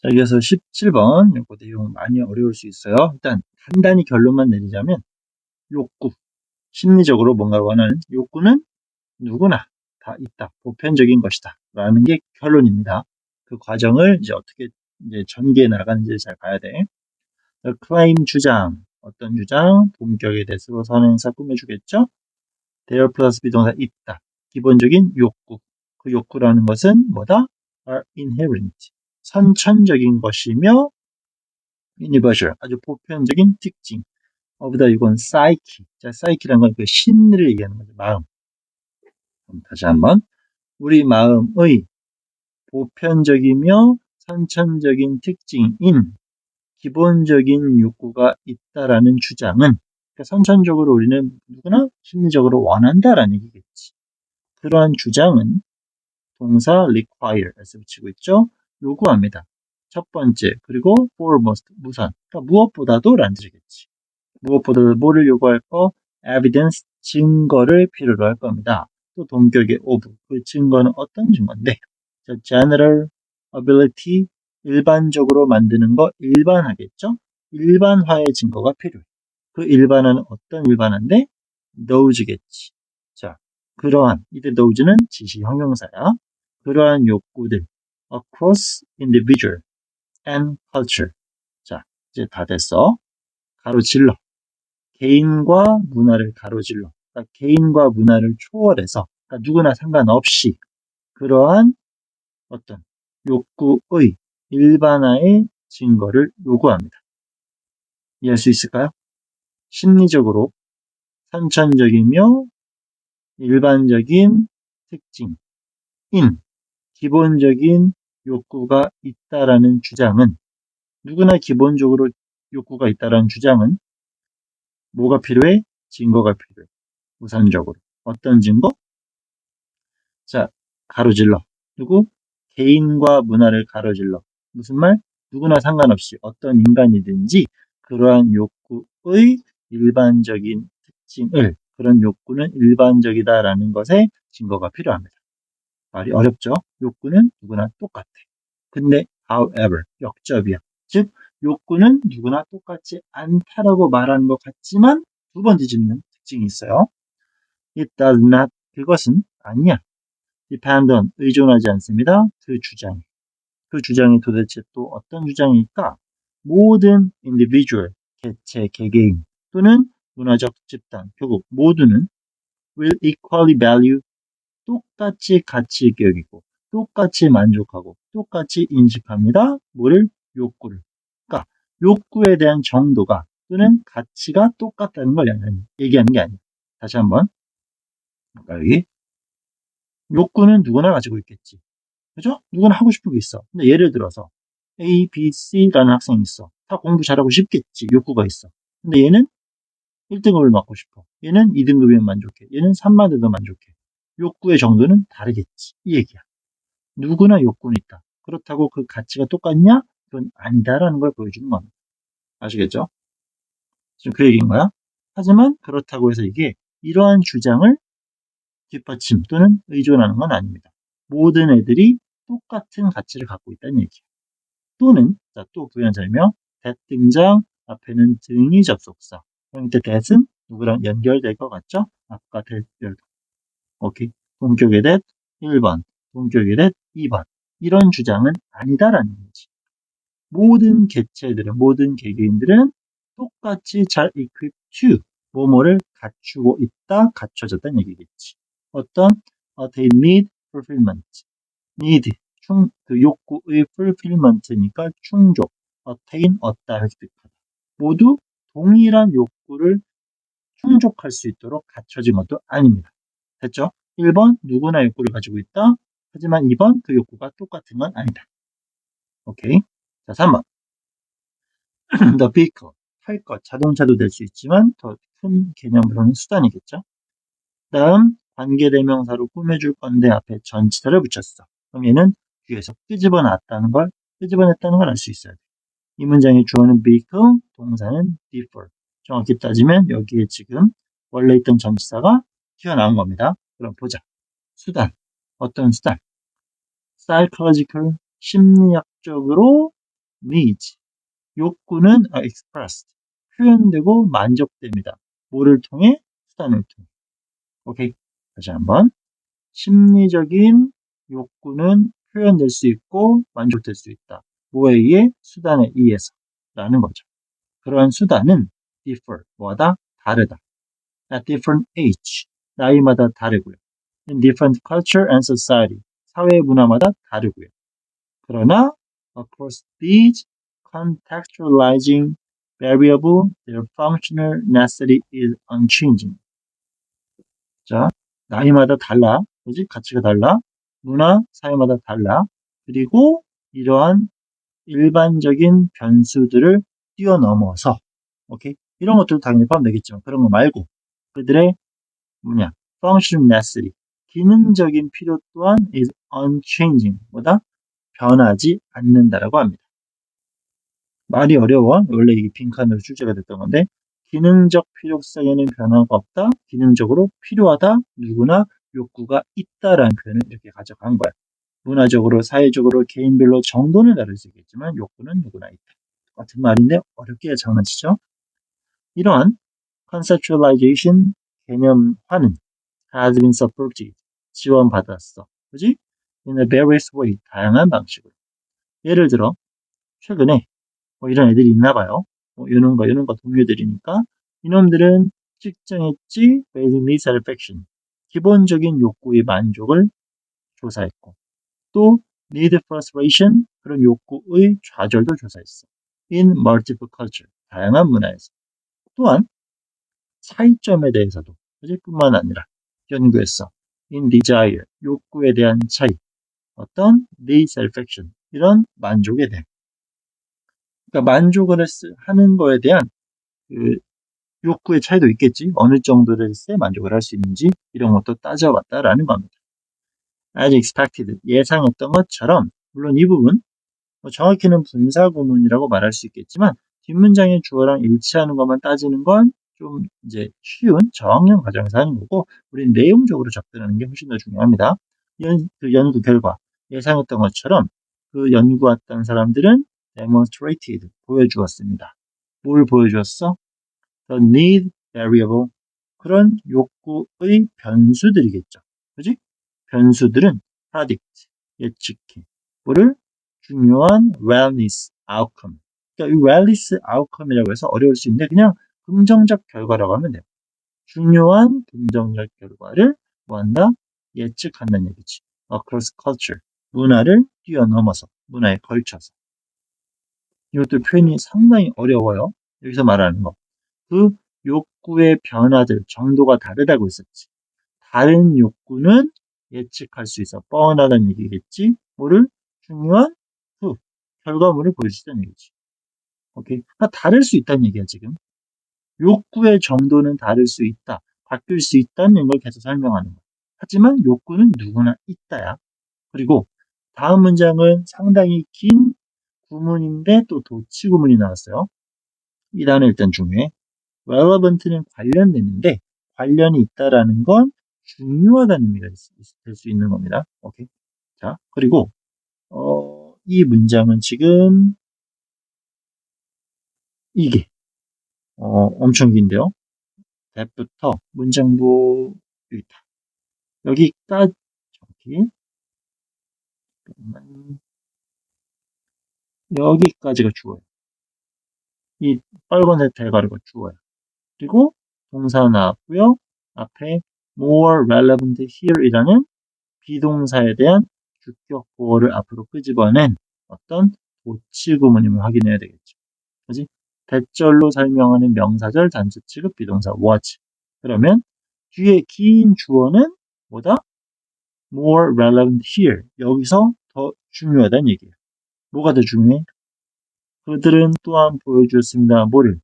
자, 이어서 17번. 요거 내용 많이 어려울 수 있어요. 일단 간단히 결론만 내리자면 욕구, 심리적으로 뭔가를 원하는 욕구는 누구나 다 있다. 보편적인 것이다. 라는 게 결론입니다. 그 과정을 이제 어떻게 이제 전개해 나가는지를 잘 봐야 돼. 자, 클레임 주장. 어떤 주장? 본격에 대해서 선행사 꾸며주겠죠? there 플러스 비동사 있다. 기본적인 욕구. 그 욕구라는 것은 뭐다? are inherent. 선천적인 것이며 universal. 아주 보편적인 특징. 어보다 이건 psyche. 자, psyche라는 건 그 심리를 얘기하는 거죠. 마음. 그럼 다시 한번. 우리 마음의 보편적이며 선천적인 특징인 기본적인 욕구가 있다라는 주장은, 그러니까 선천적으로 우리는 누구나 심리적으로 원한다라는 얘기겠지. 그러한 주장은 동사 require에서 붙이고 있죠. 요구합니다. 첫 번째, 그리고 foremost, 우선. 그러니까 무엇보다도 라는 뜻이겠지. 무엇보다도 뭐를 요구할 거? evidence, 증거를 필요로 할 겁니다. 또 동격의 of, 그 증거는 어떤 증거인데? 자, general ability, 일반적으로 만드는 거 일반화겠죠? 일반화의 증거가 필요해. 그 일반화는 어떤 일반화인데? those겠지. 자, 그러한, 이때 those는 지시 형용사야. 그러한 욕구들, across individual and culture. 자, 이제 다 됐어. 가로질러. 개인과 문화를 가로질러. 그러니까 개인과 문화를 초월해서, 그러니까 누구나 상관없이 그러한 어떤 욕구의 일반화의 증거를 요구합니다. 이해할 수 있을까요? 심리적으로 선천적이며 일반적인 특징인 기본적인 욕구가 있다라는 주장은, 누구나 기본적으로 욕구가 있다라는 주장은 뭐가 필요해? 증거가 필요해. 우선적으로. 어떤 증거? 자, 가로질러. 누구? 개인과 문화를 가로질러. 무슨 말? 누구나 상관없이 어떤 인간이든지 그러한 욕구의 일반적인 특징을, 그런 욕구는 일반적이다라는 것에 증거가 필요합니다. 말이 어렵죠? 욕구는 누구나 똑같아. 근데 however, 역접이야. 즉, 욕구는 누구나 똑같지 않다라고 말하는 것 같지만 두 번 뒤집는 특징이 있어요. It does not, 그것은 아니야. depend on, 의존하지 않습니다. 그 주장. 그 주장이 도대체 또 어떤 주장일까? 모든 individual, 개체, 개개인 또는 문화적 집단, 결국 모두는 will equally value, 똑같이 가치 있게 여기고 똑같이 만족하고 똑같이 인식합니다. 뭐를? 욕구를. 그러니까 욕구에 대한 정도가 또는 가치가 똑같다는 걸 얘기하는 게 아니에요. 다시 한번. 여기 욕구는 누구나 가지고 있겠지. 그죠? 누구나 하고 싶은 게 있어. 근데 예를 들어서 A, B, C라는 학생이 있어. 다 공부 잘하고 싶겠지. 욕구가 있어. 근데 얘는 1등급을 받고 싶어. 얘는 2등급이면 만족해. 얘는 3만 돼도 만족해. 욕구의 정도는 다르겠지. 이 얘기야. 누구나 욕구는 있다. 그렇다고 그 가치가 똑같냐? 그건 아니다라는 걸 보여주는 겁니다. 아시겠죠? 지금 그 얘기인 거야. 하지만 그렇다고 해서 이게 이러한 주장을 뒷받침 또는 의존하는 건 아닙니다. 모든 애들이 똑같은 가치를 갖고 있다는 얘기예요. 또는, 자, 또 부연 설명, that 등장, 앞에는 등이 접속사. 그럼 이때 that은 누구랑 연결될 것 같죠? 아까 that, 오케이. 동격의 that 1번, 동격의 that 2번. 이런 주장은 아니다라는 거지. 모든 개체들은, 모든 개개인들은 똑같이 잘 equip to, 뭐뭐를 갖추고 있다, 갖춰졌다는 얘기겠지. 어떤, they need fulfillment. need, 그 욕구의 fulfillment니까 충족, attain, 얻다, 획득하다. 모두 동일한 욕구를 충족할 수 있도록 갖춰진 것도 아닙니다. 됐죠? 1번, 누구나 욕구를 가지고 있다. 하지만 2번, 그 욕구가 똑같은 건 아니다. 오케이. 자, 3번. The vehicle, 탈 것, 자동차도 될 수 있지만 더 큰 개념으로는 수단이겠죠. 다음, 관계대명사로 꾸며줄 건데 앞에 전치사를 붙였어. 그럼 얘는 뒤에서 끄집어냈다는 걸 알 수 있어야 돼. 이 문장의 주어는 vehicle, 동사는 differ. 정확히 따지면 여기에 지금 원래 있던 전치사가 튀어나온 겁니다. 그럼 보자. 수단. 어떤 수단? psychological, 심리학적으로 needs. 욕구는 expressed. 표현되고 만족됩니다. 뭐를 통해? 수단을 통해. 오케이. 다시 한번. 심리적인 욕구는 표현될 수 있고 만족될 수 있다. 뭐에 의해? 수단에 의해서. 라는 거죠. 그러한 수단은 differ. 뭐다? 다르다. At different age. 나이마다 다르고요. In different culture and society. 사회 문화마다 다르고요. 그러나 across these contextualizing variable, their functional necessity is unchanging. 자, 나이마다 달라. 그지? 가치가 달라. 문화, 사회마다 달라. 그리고 이러한 일반적인 변수들을 뛰어넘어서, 오케이? 이런 것들도 당연히 포함되겠지만, 그런 거 말고, 그들의 functional necessity, 기능적인 필요 또한 is unchanging, 뭐다? 변하지 않는다라고 합니다. 말이 어려워. 원래 이게 빈칸으로 출제가 됐던 건데, 기능적 필요성에는 변화가 없다. 기능적으로 필요하다. 누구나 욕구가 있다라는 표현을 이렇게 가져간 거야. 문화적으로, 사회적으로, 개인별로 정도는 다를 수 있겠지만 욕구는 누구나 있다. 같은 말인데 어렵게 장난치죠. 이러한 conceptualization 개념화는 has been supported 지원받았어. 그지? In a various way 다양한 방식으로. 예를 들어 최근에 뭐 이런 애들이 있나 봐요. 뭐 이런 거 동료들이니까 이놈들은 측정했지 basic need satisfaction 기본적인 욕구의 만족을 조사했고 또 need frustration 그런 욕구의 좌절도 조사했어. In multiple culture 다양한 문화에서 또한 차이점에 대해서도 뿐만 아니라 연구했어. In desire 욕구에 대한 차이 어떤 need satisfaction 이런 만족에 대한 그러니까 만족을 하는 거에 대한 그 욕구의 차이도 있겠지. 어느 정도를 만족을 할 수 있는지 이런 것도 따져봤다라는 겁니다. As expected, 예상했던 것처럼 물론 이 부분 정확히는 분사 구문이라고 말할 수 있겠지만 뒷문장의 주어랑 일치하는 것만 따지는 건 좀 이제 쉬운 저학년 과정에서 하는 거고 우리는 내용적으로 접근하는 게 훨씬 더 중요합니다. 그 연구 결과 예상했던 것처럼 그 연구했던 사람들은 demonstrated 보여주었습니다. 뭘 보여주었어? The need variable 그런 욕구의 변수들이겠죠. 그지? 변수들은 predict 예측해 뭐를 중요한 wellness outcome. 그러니까 이 wellness outcome이라고 해서 어려울 수 있는데 그냥 긍정적 결과라고 하면 돼요. 중요한 긍정적 결과를 뭐한다? 예측한다는 얘기지. Across culture. 문화를 뛰어넘어서, 문화에 걸쳐서. 이것도 표현이 상당히 어려워요. 여기서 말하는 거. 그 욕구의 변화들, 정도가 다르다고 했었지. 다른 욕구는 예측할 수 있어. 뻔하다는 얘기겠지. 뭐를? 중요한 결과물을 보여줄 수 있다는 얘기지. 오케이. 다를 수 있다는 얘기야, 지금. 욕구의 정도는 다를 수 있다. 바뀔 수 있다는 걸 계속 설명하는 거야. 하지만 욕구는 누구나 있다야. 그리고 다음 문장은 상당히 긴 구문인데 또 도치 구문이 나왔어요. 이 단어 일단 중요해. relevant는 관련되는데 관련이 있다라는 건 중요하다는 의미가 될 수 있는 겁니다. 오케이. 자, 그리고 이 문장은 지금 이게 엄청 긴데요. that부터 문장부 여기까지 여기까지가 주어요. 이 빨간색 대가리가 주어요. 그리고 동사 나왔고요. 앞에 more relevant here이라는 비동사에 대한 주격 보어를 앞으로 끄집어낸 어떤 도치 구문임을 확인해야 되겠죠. 그지? 대절로 설명하는 명사절 단수 취급 비동사 was. 그러면 뒤에 긴 주어는 뭐다? more relevant here. 여기서 더 중요하다는 얘기예요. 뭐가 더 중요해? 그들은 또한 보여주었습니다. 뭐를?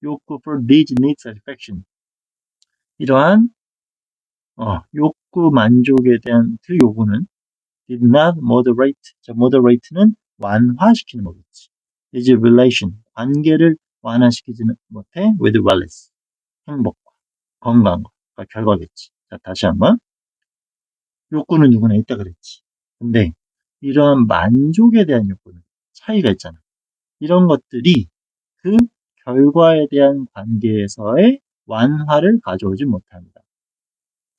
욕구 for these need satisfaction. 이러한 욕구 만족에 대한 그 요구는 did not moderate. 자, moderate는 완화시키는 거겠지. is relation. 관계를 완화시키지는 못해 with wellness. 행복과 건강과 결과겠지. 자, 다시 한번. 욕구는 누구나 있다 그랬지. 근데 이러한 만족에 대한 욕구는 차이가 있잖아. 이런 것들이 그 결과에 대한 관계에서의 완화를 가져오지 못합니다.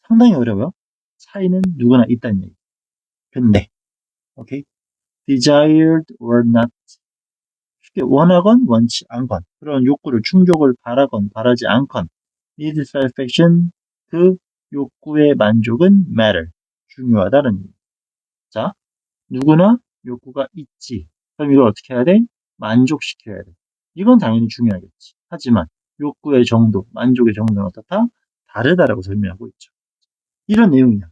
상당히 어려워요. 차이는 누구나 있다는 얘기. 근데, 오케이? desired or not. 쉽게 원하건 원치 않건, 그런 욕구를 충족을 바라건 바라지 않건, need satisfaction, 그 욕구의 만족은 matter, 중요하다는 얘기. 자, 누구나 욕구가 있지. 그럼 이걸 어떻게 해야 돼? 만족시켜야 돼. 이건 당연히 중요하겠지. 하지만 욕구의 정도, 만족의 정도는 어떻다? 다르다라고 설명하고 있죠. 이런 내용이야.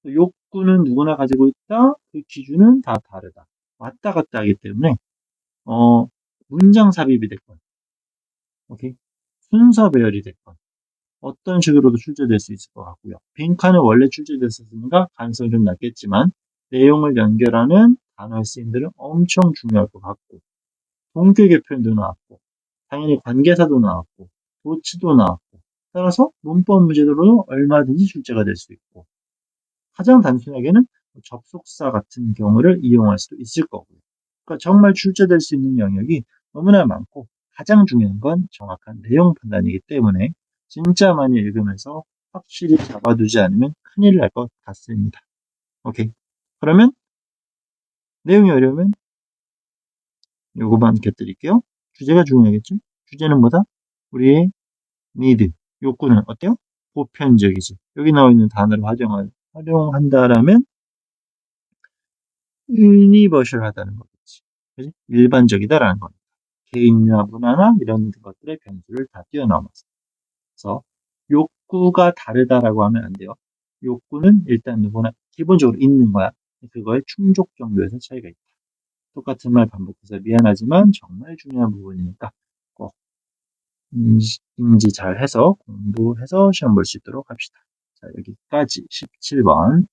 욕구는 누구나 가지고 있다. 그 기준은 다 다르다. 왔다 갔다 하기 때문에 문장 삽입이 됐건, 오케이? 순서 배열이 됐건, 어떤 식으로도 출제될 수 있을 것 같고요. 빈칸은 원래 출제됐었으니까 가능성이 좀 낮겠지만 내용을 연결하는 단어의 쓰임들은 엄청 중요할 것 같고, 동격의 표현도 나왔고, 당연히 관계사도 나왔고, 도치도 나왔고, 따라서 문법 문제들로 얼마든지 출제가 될 수 있고, 가장 단순하게는 접속사 같은 경우를 이용할 수도 있을 거고요. 그러니까 정말 출제될 수 있는 영역이 너무나 많고, 가장 중요한 건 정확한 내용 판단이기 때문에 진짜 많이 읽으면서 확실히 잡아두지 않으면 큰일 날 것 같습니다. 오케이. 그러면 내용이 어려우면 요거만 곁들일게요. 주제가 중요하겠죠? 주제는 뭐다? 우리의 need, 욕구는 어때요? 보편적이지. 여기 나와 있는 단어를 활용한다라면 universal하다는 거겠지. 그지? 일반적이다라는 겁니다. 개인이나 문화나 이런 것들의 변수를 다 뛰어넘어서. 그래서 욕구가 다르다라고 하면 안 돼요. 욕구는 일단 누구나 기본적으로 있는 거야. 그거의 충족 정도에서 차이가 있다. 똑같은 말 반복해서 미안하지만 정말 중요한 부분이니까 꼭 인지 잘 해서 공부해서 시험 볼 수 있도록 합시다. 자, 여기까지 17번.